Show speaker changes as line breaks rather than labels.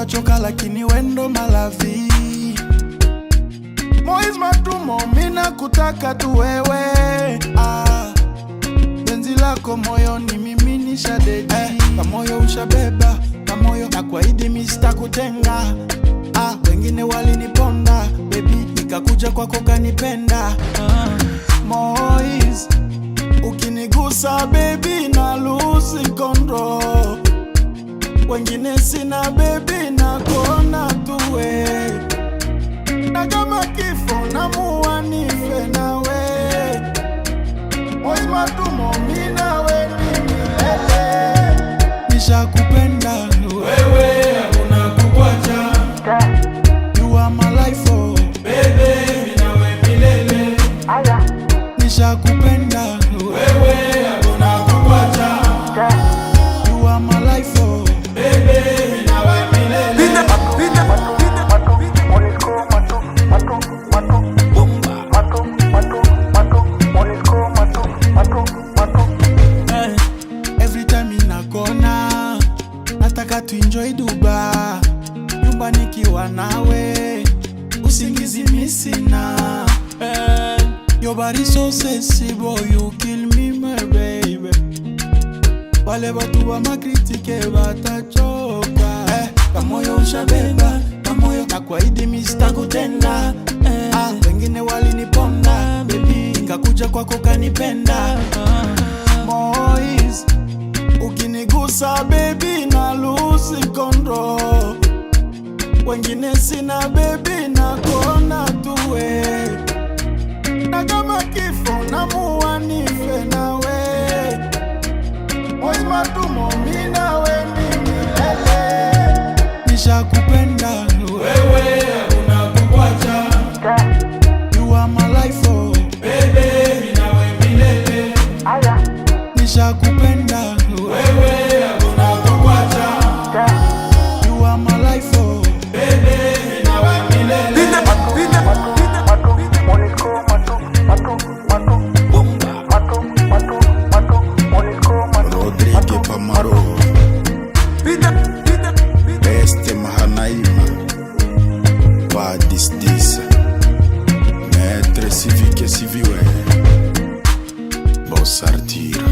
utachoka lakini wendo malavi. Moiz Matumo, mina kutaka tu wewe. Penzi lako moyoni mimi nishadedi. Kamoyo ushabeba, kamoyo na kuahidi mimi sitakutenga. Wengine waliniponda, baby nikakuja kwako kanipenda. Moiz, ukinigusa baby na lose control. Wengine sina baby na kona tuwe. Na kama kifo na muwa nife nawe. Moiz Matumo, mimi nawe ni milele. Nishakupenda wewe, hakuna kukuacha. You are my life, oh baby, mimi nawe milele. Nishakupenda wewe, hakuna kukuacha. You are my life, oh baby, mimi nawe milele. Every time inakona nataka tu enjoy Dubai. Nyumba nikiwa nawe, usingizi misina. Your body so sexy, boy, you kill me my baby. Wale watu wa makritike watachoka. Kamoyo ushabeba, kamoyo na kuahidi mimi sitakutenda. Wengine waliniponda, baby nikakuja kwako kanipenda. Moiz, ukinigusa baby na lose control. Wengine sina baby na kona tuwe. Na kama kifo na muwa nife nawe. Moiz Matumo, mimi nawe ni milele. Nishakupenda wewe, hakuna kukuacha. You are my life, oh baby, mimi nawe milele. Nishakupenda wewe, hakuna kukuacha. You are my life, oh baby, mimi nawe milele.
Rodrigue Pamaro, Beste Mahanaima, Vadis Disa, Maître Civique Civique, Boss Artir.